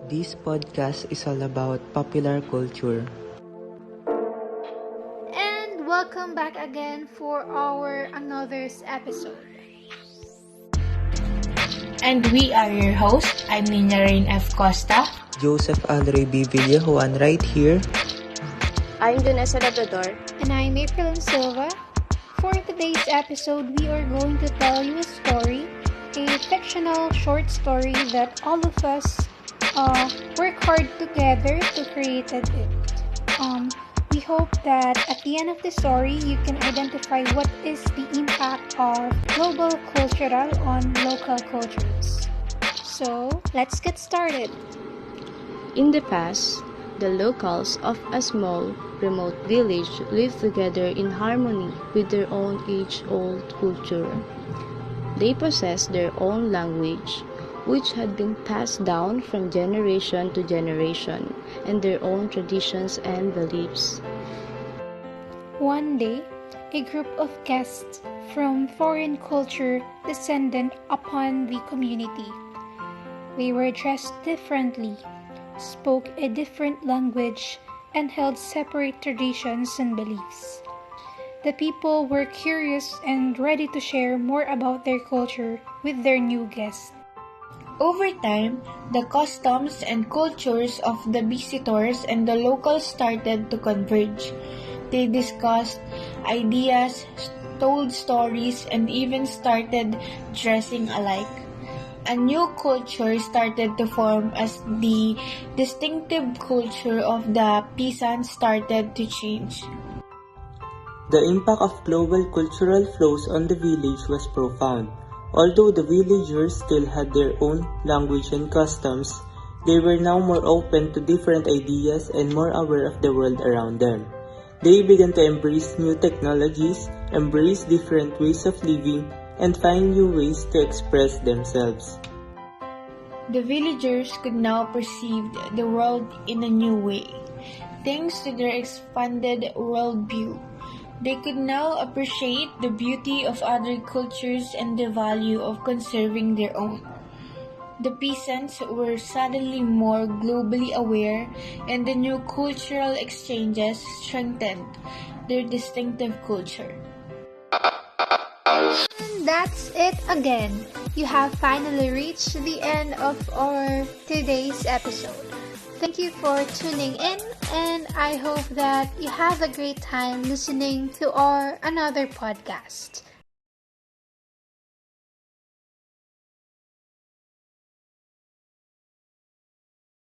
This podcast is all about popular culture. And welcome back again for our another episode. And we are your hosts. I'm Rhein F. Costa. Joseph Alrey B. Villajuan right here. I'm Jonessa Labrador. And I'm Silva. For today's episode, we are going to tell you a story, a fictional short story that all of us work hard together to create it. We hope that at the end of the story, you can identify what is the impact of global cultural on local cultures. So, let's get started. In the past, the locals of a small, remote village lived together in harmony with their own age-old culture. They possessed their own language, which had been passed down from generation to generation, and their own traditions and beliefs. One day, a group of guests from foreign culture descended upon the community. They were dressed differently, spoke a different language, and held separate traditions and beliefs. The people were curious and ready to share more about their culture with their new guests. Over time, the customs and cultures of the visitors and the locals started to converge. They discussed ideas, told stories, and even started dressing alike. A new culture started to form as the distinctive culture of the peasants started to change. The impact of global cultural flows on the village was profound. Although the villagers still had their own language and customs, they were now more open to different ideas and more aware of the world around them. They began to embrace new technologies, embrace different ways of living, and find new ways to express themselves. The villagers could now perceive the world in a new way, thanks to their expanded worldview. They could now appreciate the beauty of other cultures and the value of conserving their own. The peasants were suddenly more globally aware, and the new cultural exchanges strengthened their distinctive culture. And that's it again. You have finally reached the end of our today's episode. Thank you for tuning in, and I hope that you have a great time listening to our another podcast.